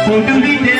পটুলিতে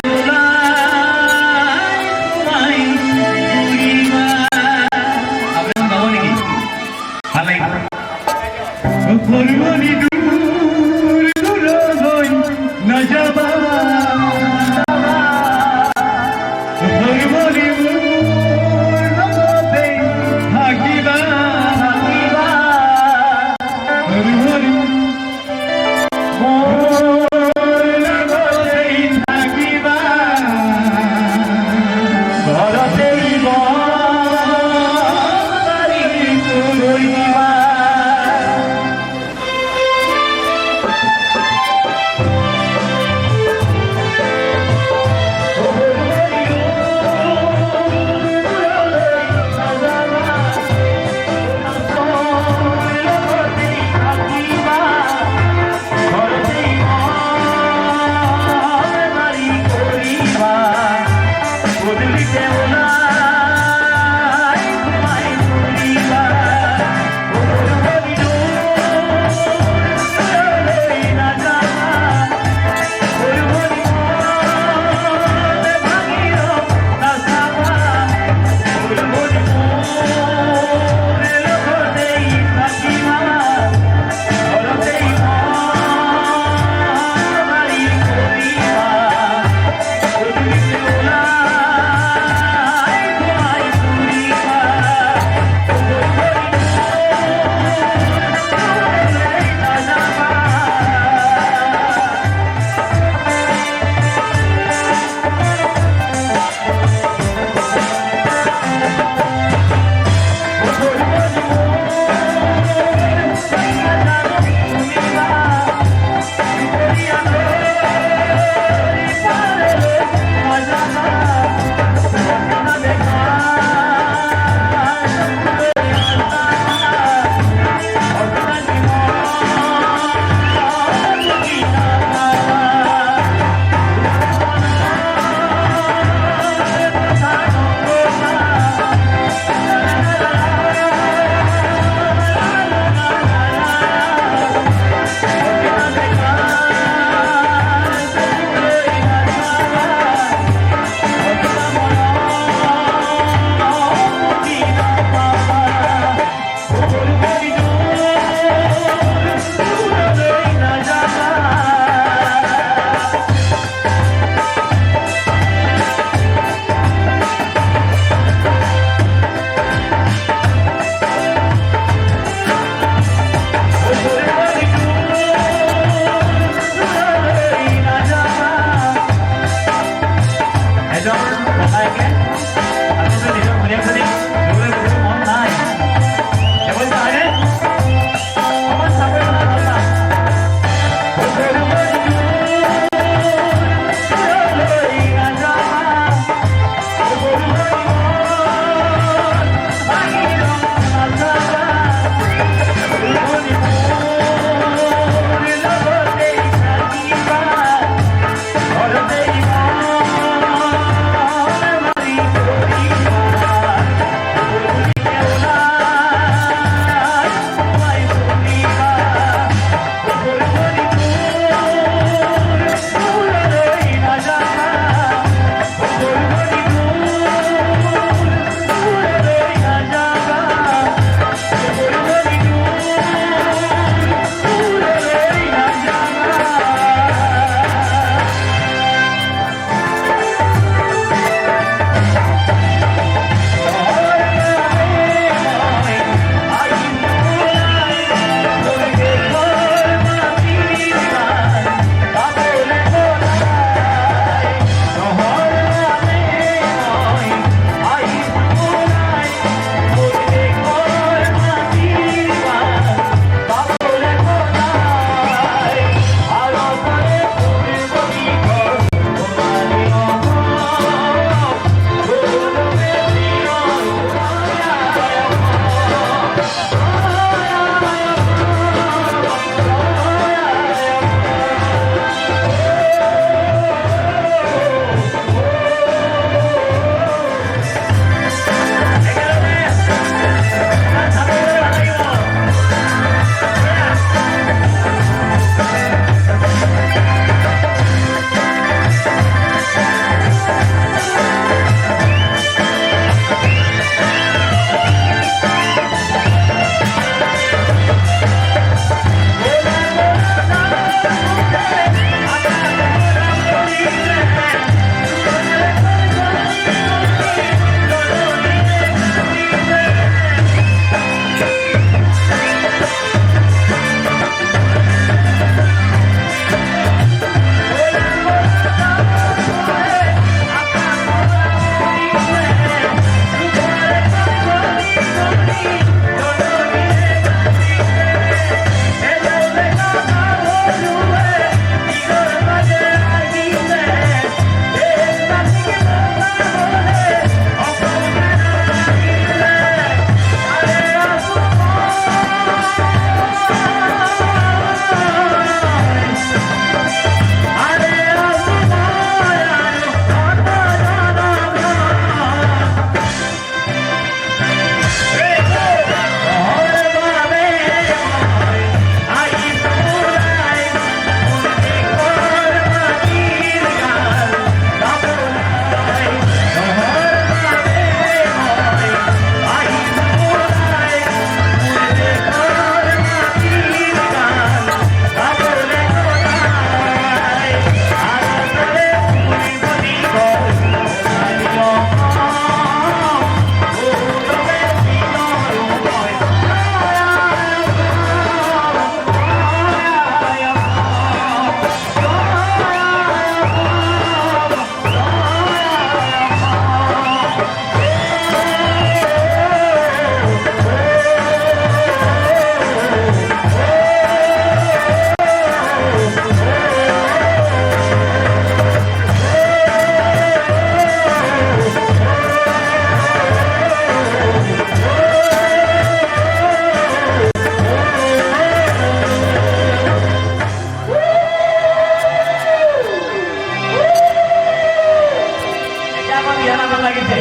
কেমন লাগিছে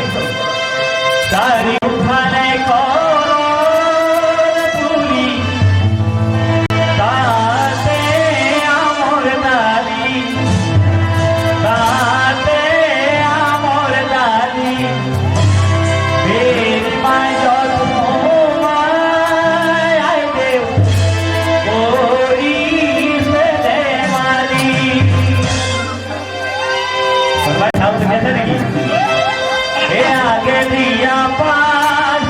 তারি উঠানে করর তুলি তাতে আমর দালি তাতে আমর দালি বের পায় জন্মায় আয় দেব করি ফেলে মারি ভাই সাউন্ড গেছে নাকি এ আগে দিয়া পাশ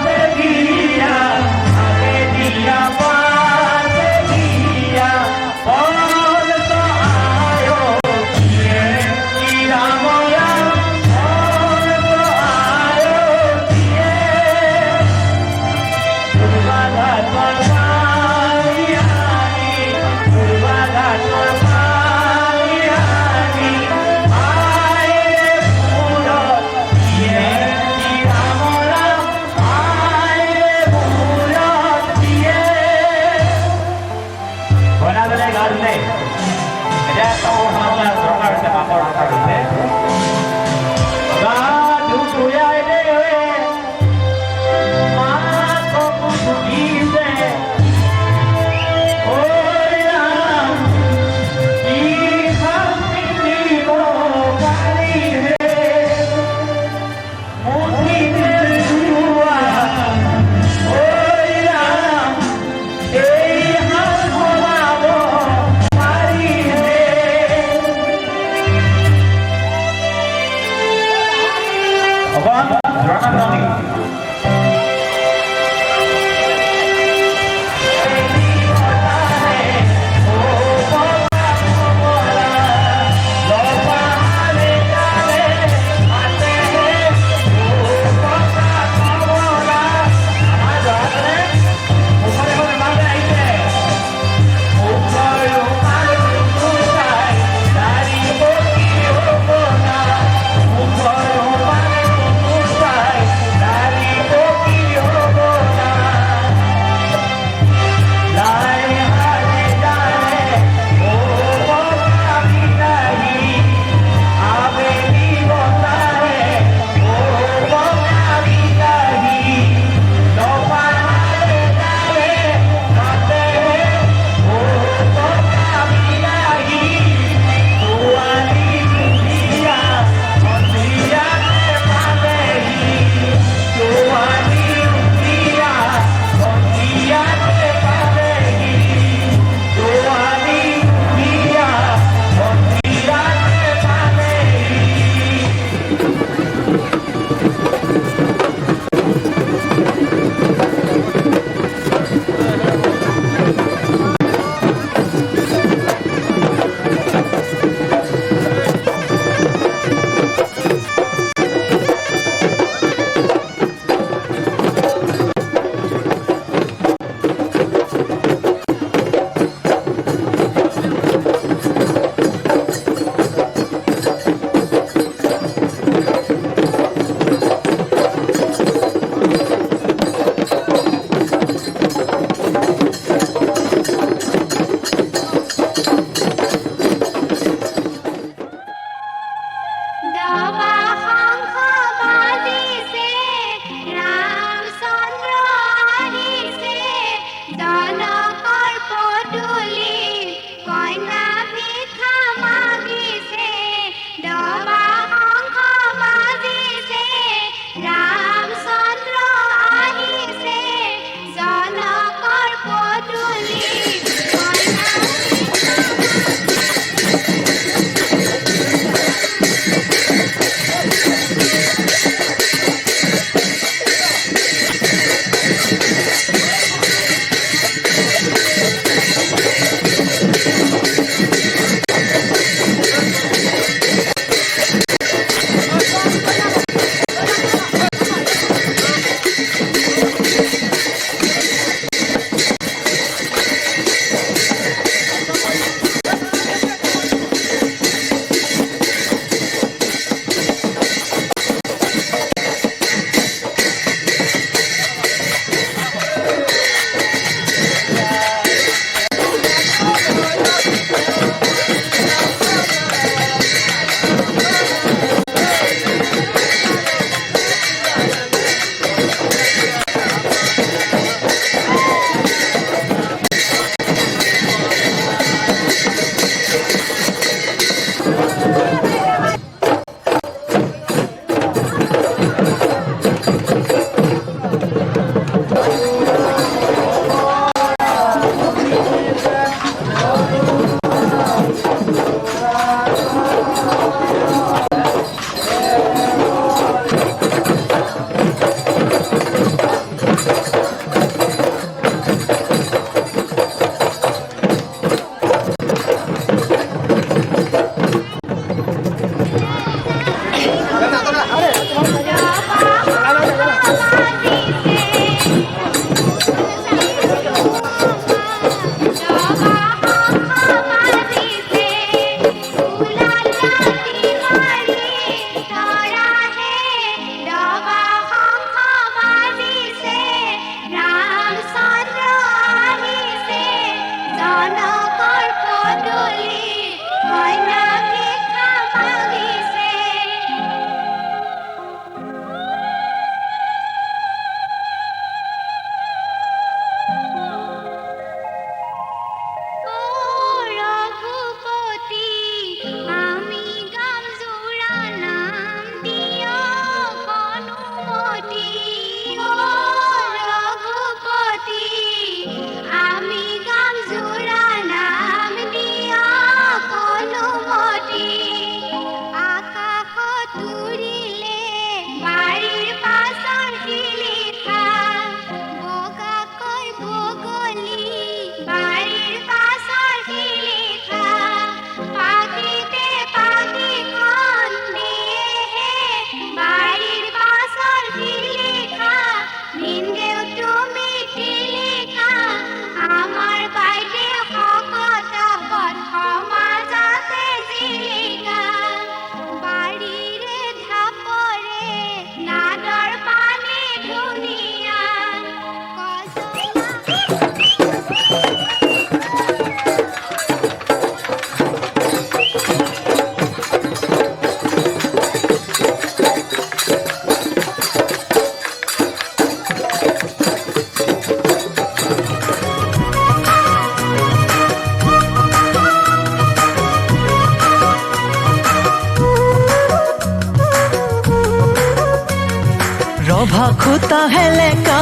ৰভা খুটা হেলেকা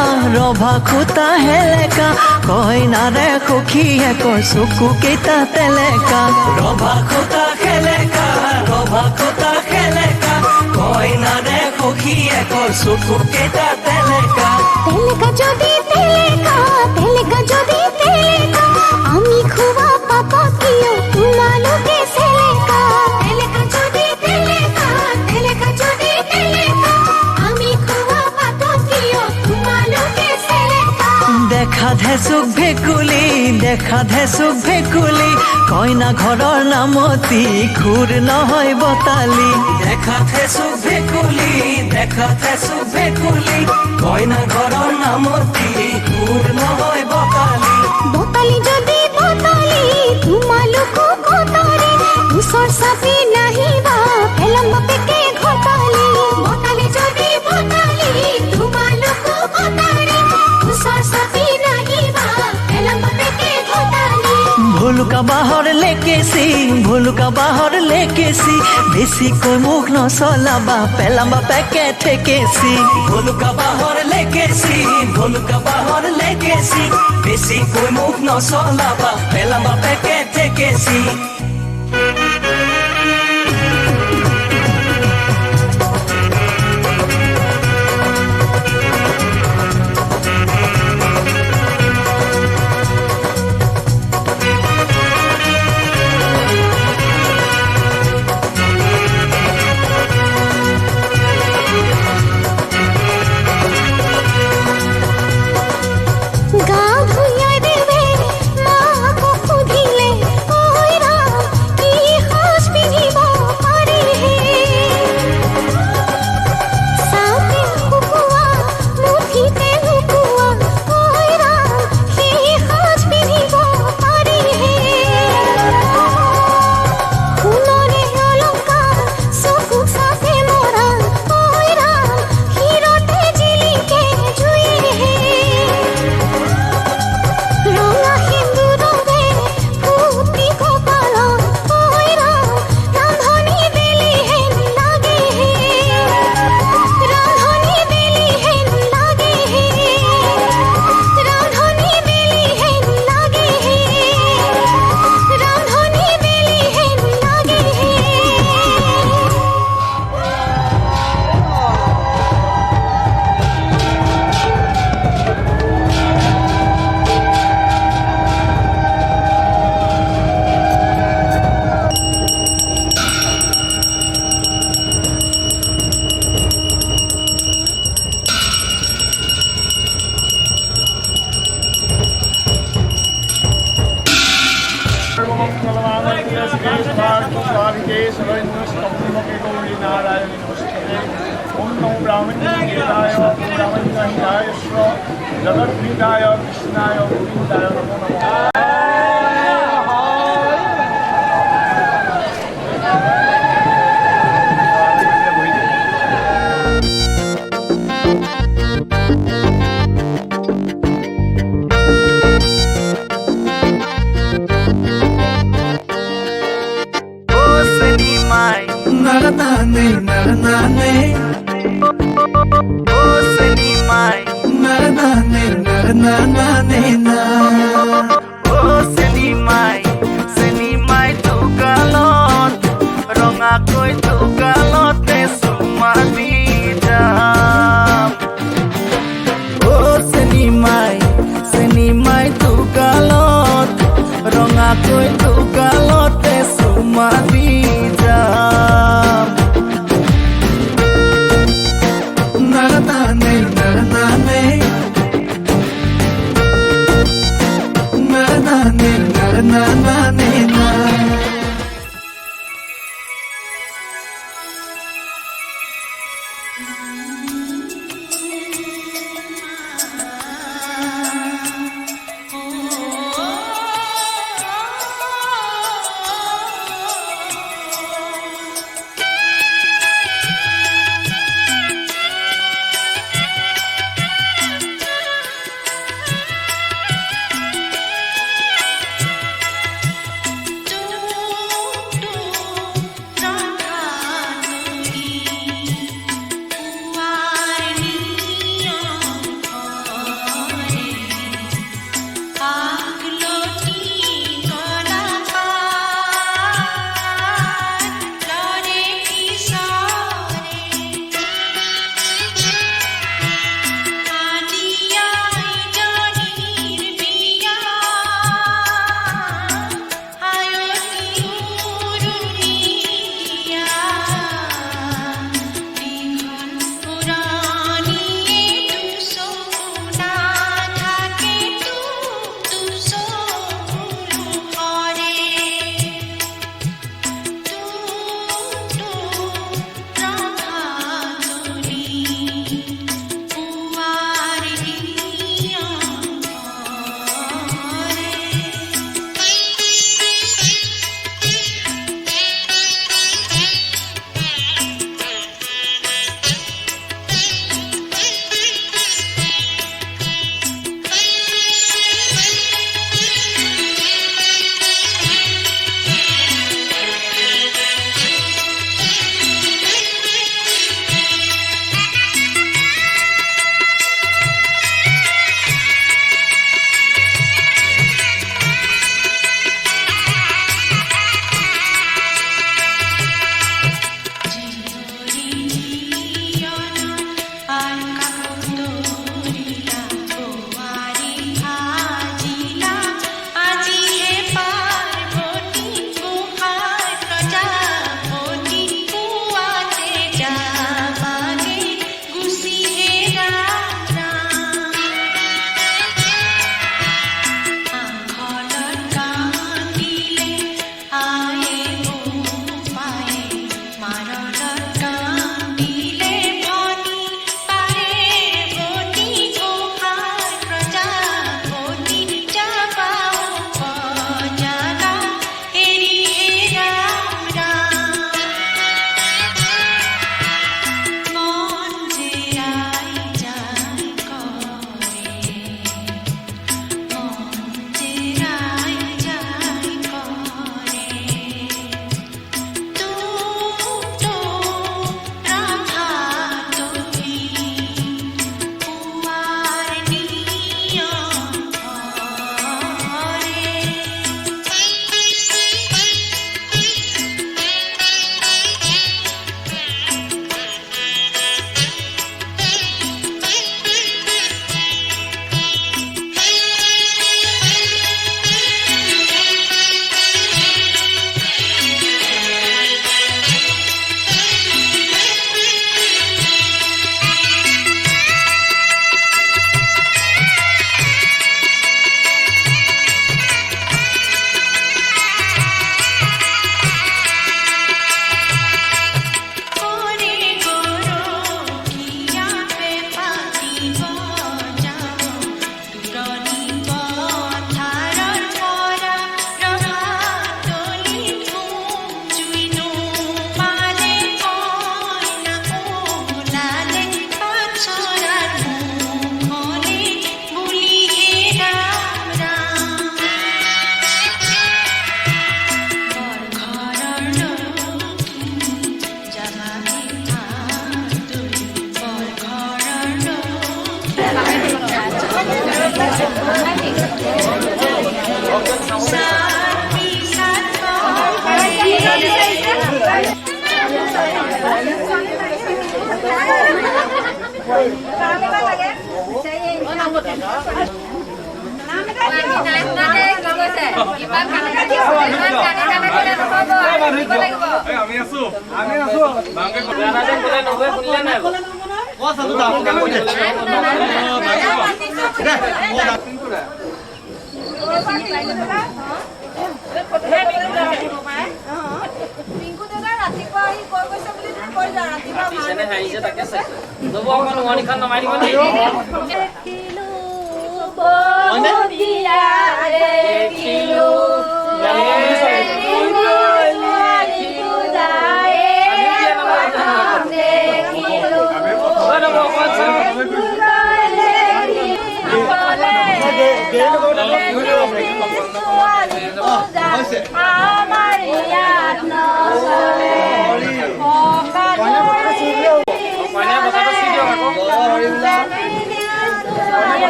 কইনাৰে সখীয়ে কয় চকু কেইটা তেলেকা ৰভা খুটা হেলেকা কইনাৰে সখীয়ে কয় চকু কেইটা তেলেকা তেলেকা যদি তেলেকা আমি খুবা পাপা কিয় তোমালোকে সেলেকা তেলেকা যদি তেলেকা আমি খুবা পাপা কিয় তোমালোকে সেলেকা দেখা ধেচুক ভেকুলি কইনা ঘৰৰ নামতি খুৰ নহয় বতালি দেখা ধেচুক ভেকুলি কইনা ঘৰৰ নামতি খুৰ নহয় বতালি বতালি যদি তোমালোকো কটাৰে ওচৰ চাপি নাহিবা পেলাম বাপেকে ঘটালি বতালি যদি তোমালোকো কটাৰে ওচৰ চাপি নাহিবা পেলাম বাপেকে ঘটালি ভুলুকা বাহৰ লেকেছি বেছিকৈ মুখ নচলাবা পেলাম বাপেকে ঠেকেছি ভুলুকা বাহৰ লেকেছি বেছিকৈ মুখ নচলাবা পেলাম বাপেকে ঠেকেছি গা ধুইয়াই দেবে মাকো সুধিলে ঐ ৰাম কি সাজ পিন্ধিব পাৰি চাউতে শুকুৱা মুঠিতে লুকুৱা ঐ ৰাম সেই সাজ পিন্ধিব পাৰি সোণৰে অলংকাৰ চকু চাপে মৰা ঐ ৰাম শিৰতে জিলিকে জুয়ে ৰঙা সিন্দুৰৰে ফুটি কপালত ঐ ৰাম ৰান্ধনি বেলি হেন লাগে ৰান্ধনি বেলি হেন লাগে ৰান্ধনি বেলি হেন লাগে ৰান্ধনি বেলি হেন লাগে জগৎ কৃষ্ণায় গোবিন্দায় নমো নমঃ চেনিমাই তোকালত ৰঙাকৈ তোকালতে চুমা দি যাম চেনিমাই তোকালত ৰঙাকৈ তোকালতে চুমা দি যাম নাৰানে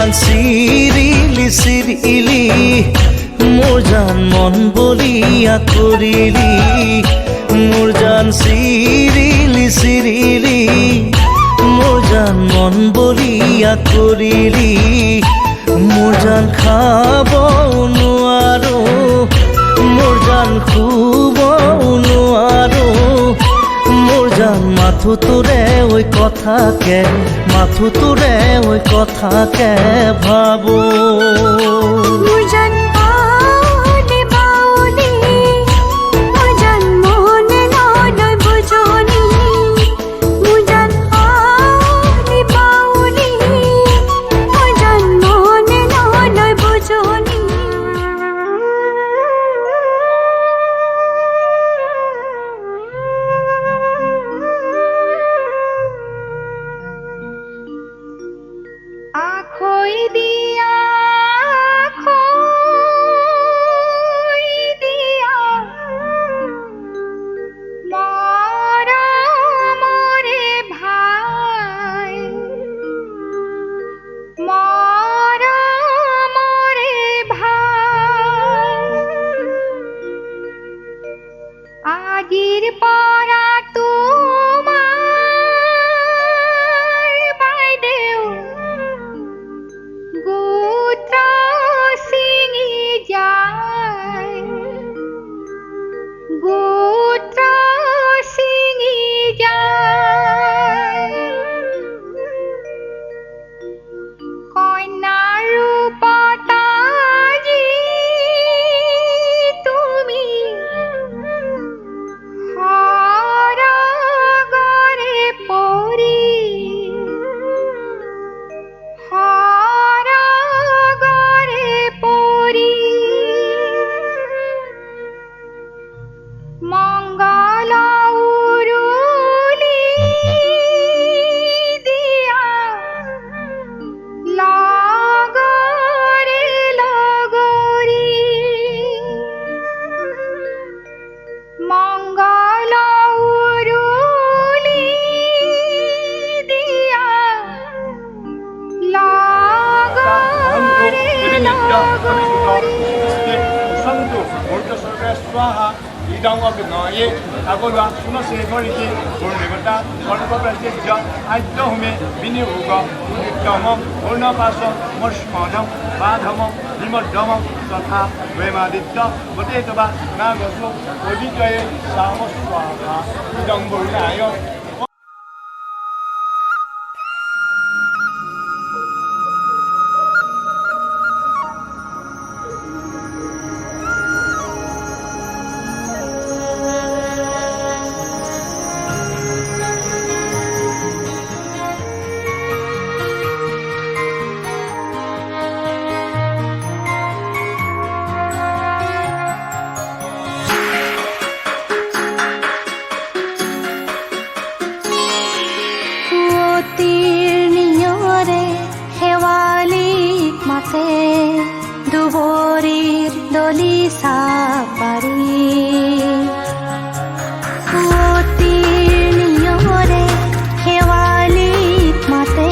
জান চিৰিলি চিৰিলি মোৰ জান মন বলিয়া কৰিলি মোৰ জান চিৰিলি চিৰিলি মোৰ জান মন বলিয়া কৰিলি মোৰ জান খাব নোৱাৰো মোৰ জান শুব নোৱাৰো মোৰ জান মাথো তোৰে ওই কথাকে মাথো তোৰে ওই কথাকে ভাবো মোৰ জান বাউলি বাউলি মোৰ জান মনে নলয় বুজনি মোৰ জান বাউলি বাউলি মোৰ জান মনে নলয় বুজনি আখৈ দিয়া মৰমৰে ভাই মৰমৰে ভাই আজিৰ পৰা তোমাৰ বাইদেউ গোত্ৰ ছিঙি যায় গোত্ৰ ছিঙি যায় কন্যাৰ ৰূপত আজি তুমি সৰগৰে পৰি সৰগৰে পৰি মংগল উৰুলি দিয়া লগৰে লগৰী মংগল উৰুলি দিয়া লগৰে লগৰী Santo, Porto Sorga Swaha, Idang of the Noye, Agola, Suno Sephoriki, Purnivata, Porto Prasia, Idome, Bini Uga, Udamam, Urna Paso, Moshmanam, Badhamam, Dimodamam, Sata, Vemadita, Potato, Nagasu, Odikae, Samos Swaha, Idang Burnayo. দুবৰীৰ দলি চাপাৰি অতিৰ নিয়ৰে শেৱালিক মাতে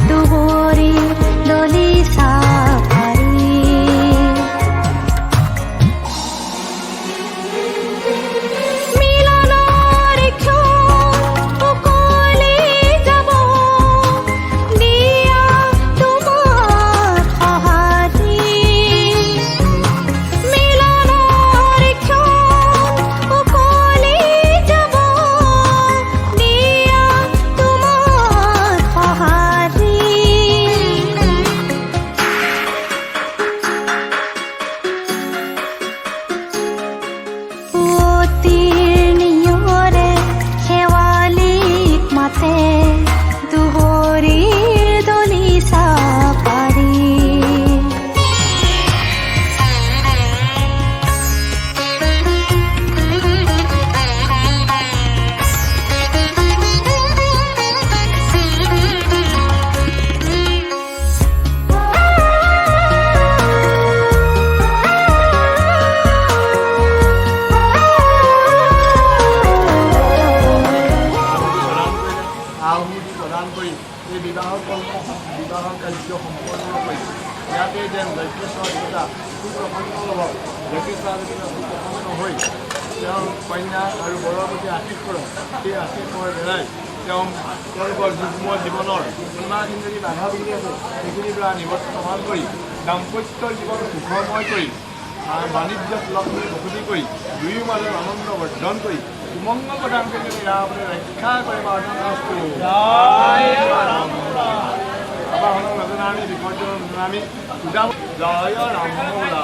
দুবৰীৰ দলি চাপাৰি মিলনৰ ক্ষণ উকলি যাব দিয়া তোমাৰ সঁহাৰি মিলনৰ ক্ষণ উকলি যাব দিয়া তোমাৰ সঁহাৰি অতিৰ নিয়ৰে শেৱালিক মাতে দুবৰীৰ দলি চাপাৰি যদি প্ৰসন্ন হৈ তেওঁৰ কন্যা আৰু বৰৰ প্ৰতি আশীষ কৰক। সেই আশীষৰ দ্বাৰাই তেওঁলোকৰ যুগ্ম জীৱনৰ যিমানখিনি যদি বাধা বিঘিনি আছে সেইখিনিৰ পৰা নিবৰ্তমান কৰি দাম্পত্যৰ জীৱন সুখময় কৰি বাণিজ্যত লক্ষ্মী বসতি কৰি দুয়ো মাজত আনন্দ বৰ্ধন কৰি সুমংগল প্ৰদান কৰি ৰামে ৰক্ষা কৰে নজনা আমি বিপৰ্যয় নজনা আমি পূজা জয় ৰামমৌলা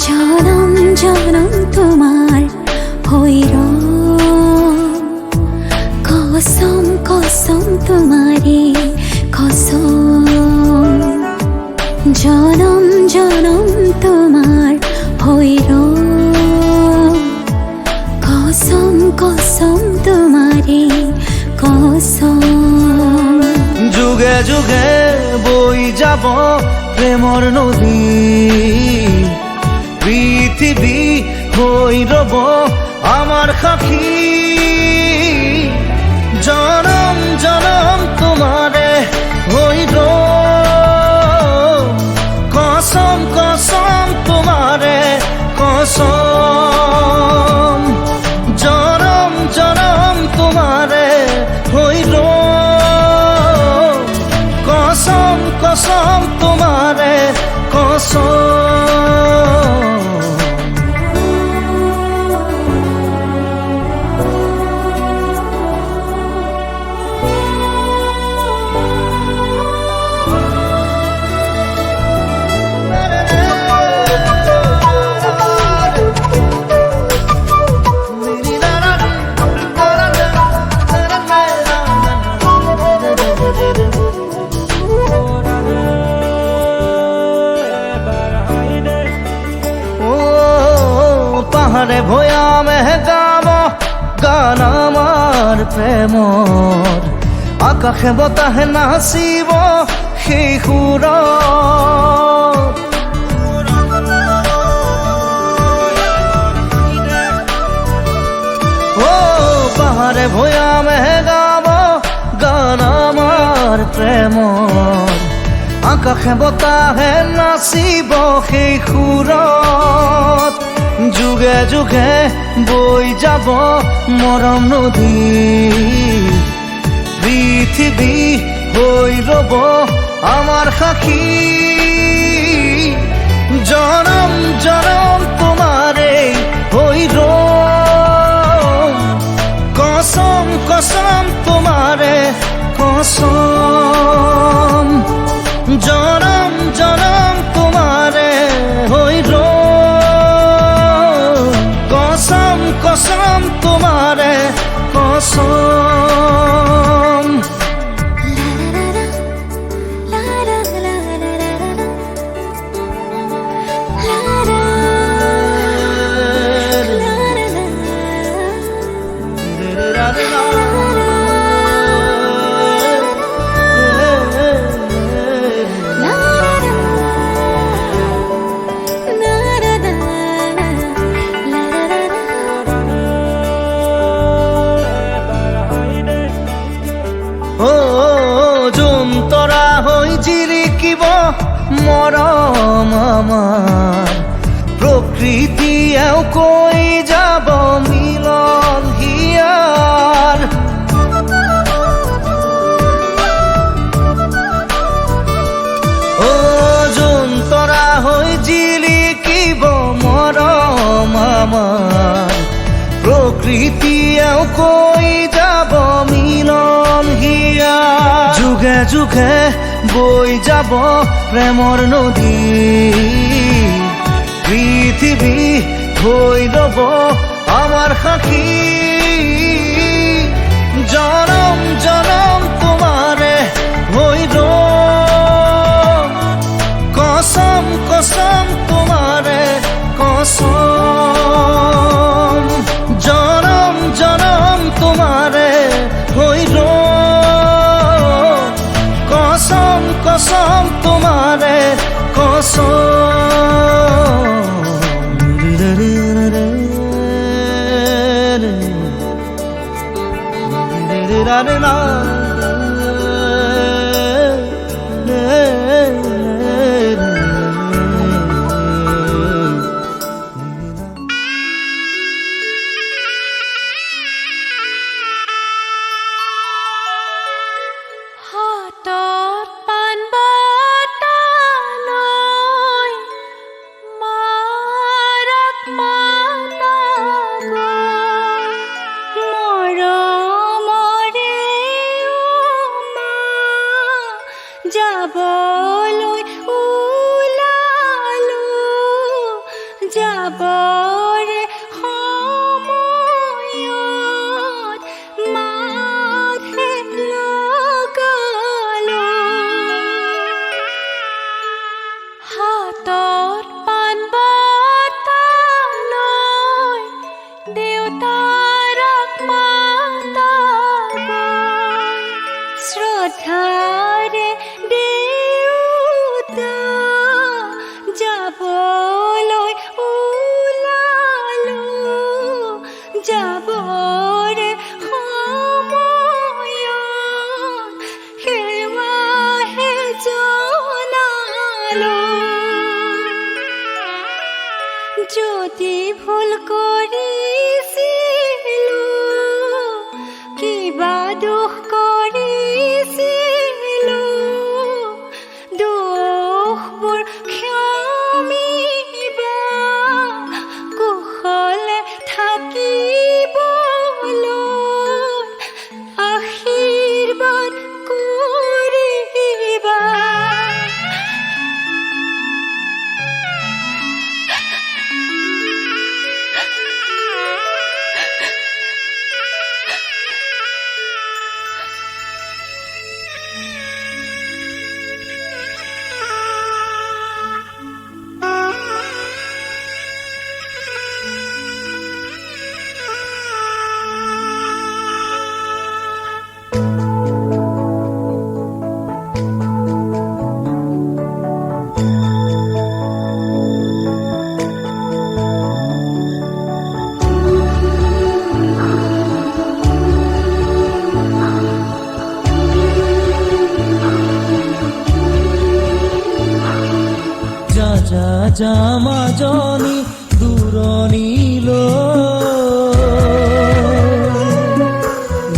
জনম জনম তোমার হইর কসম কসম তোমারে কসম জনম জনম তোমার হইর কসম কসম তোমারে কসম যুগে যুগে বই যাব প্ৰেমৰ নদী পৃথিৱী হৈ ৰব আমাৰ সাক্ষী জনম জনম তোমাৰে হৈ ৰ কসম কসম তোমাৰে কসম জনম জনম তোমাৰে হৈ ৰ কসম কসম তোমাৰে কসম পাহাড়ে ভয়ামে গাব গান আমাৰ প্ৰেমৰ আকাশে বতাহে নাচিব সেই সুৰ পাহাড়ে ভয়ামে গাব গান আমাৰ প্ৰেমৰ আকাশে বতাহে নাচিব সেই সুৰত যুগে যুগে বই যাব মৰম নদী পৃথিৱী হৈ ৰব আমাৰ সাক্ষী জনম জনম তোমাৰে হৈ ৰ কসম কসম তোমাৰে কসম জনম জনম তোমাৰে হৈ ৰ কসম কসম তোমাৰে কসম জিৰিকিব মৰম আমাৰ প্ৰকৃতিয়েও কৈ যাব মিলন হিয়াৰ যোন তৰা হৈ স্মৃতিয়েও কৈ যাব মিলন হিয়া যুগে যুগে বৈ যাব প্ৰেমৰ নদী পৃথিৱী হৈ ৰব আমাৰ সাক্ষী জনম জনম তোমাৰে হৈ ৰম কসম কসম তোমাৰে কসম জনম জনম তোমাৰে হৈ ৰম কসম কসম তোমাৰে হাতত পাণ বঁটা লৈ মাৰক মাতা গৈ মৰমৰে মা যাবলৈ ওলালো যাবৰে সময়ত মাতহে লগালো হাতত পাণ বঁটা লৈ দেউতাৰক মাতা গৈ শ্ৰদ্ধাৰে দেউতা যাবলৈ ওলালো যাবৰে সময়ত সেৱাহে জনালো যদি ভুল কৰিছিলো কিবা দুখ কৰিছিলো দুখবোৰ ক্ষমিবা কুশলে থাকিবলৈ আশীৰ্বাদ কৰিবা যা যা মাজনী দূৰণিলৈ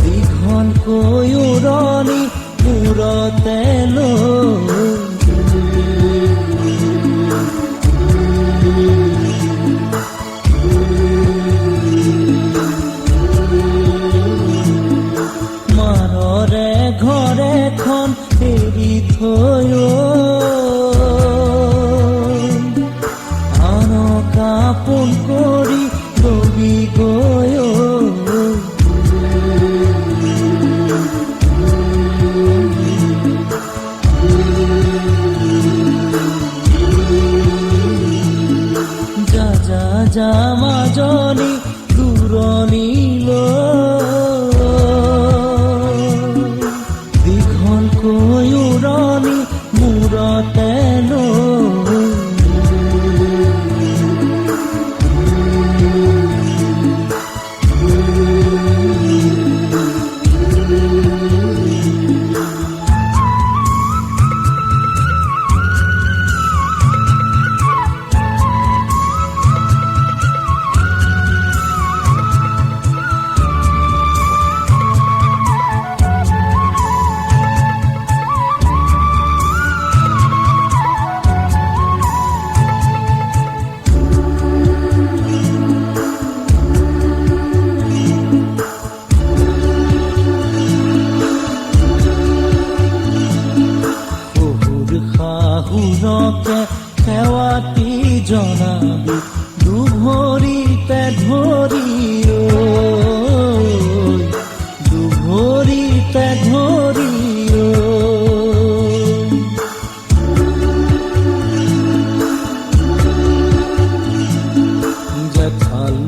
দীঘলকৈ উৰণি মূৰতে লৈ মাৰৰে ঘৰ এখন এৰি থৈ আপোন কৰি ডুবি গৈ যা যা যা মাজনী দূৰণিলৈ দীঘলকৈ উৰণি মূৰতে লৈ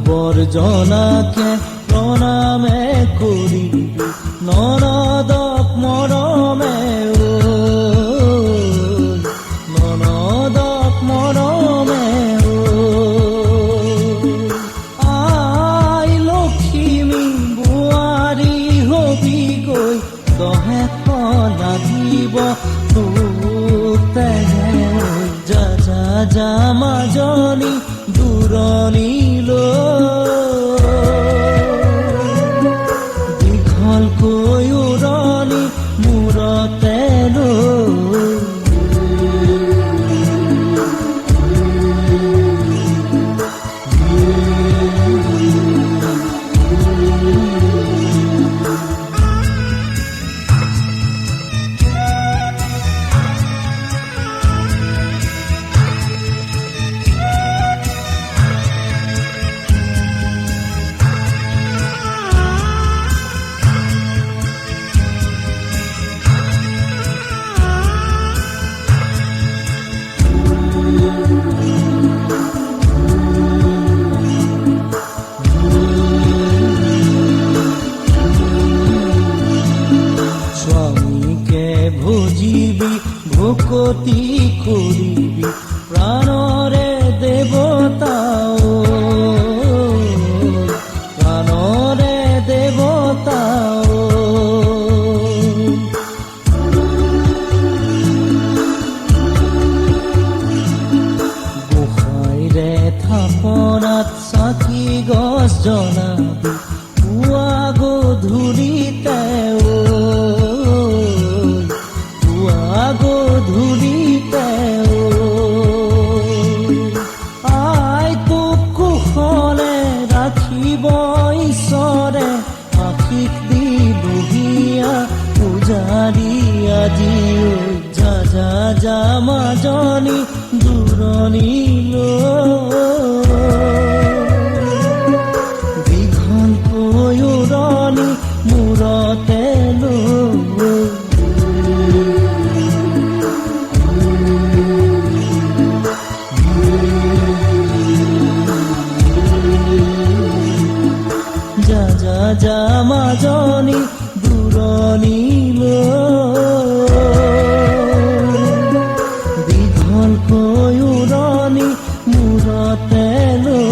বৰ্জনাকে প্ৰণামে কৰিবি ননদক মৰমে ননদক মৰমে আই লখিমী বোৱাৰী হবি গৈ দহেক লাগিব যা যা যা মাজনী দূৰণিলৈ দীঘলকৈ উৰণি মূৰতে লৈ স্বামীকে ভজিবি ভকতি কৰিবি প্ৰাণৰে দেৱতা প্ৰাণৰে দেৱতা গোসাঁইৰে থাপনাত চাকি গছ জ্বলাবি পুৱা গধূলিতে গধূলিতে আই তোক কুশলে ৰাখিব ঈশ্বৰে আশীষ দি বহিয়া পূজাৰী আজি যা যা যা মাজনী দূৰণিলৈ দীঘলকৈ উৰণি মূৰতে লৈ যা যা যা মাজনী দূৰণিলৈ দীঘলকৈ উৰণি মূৰতে লৈ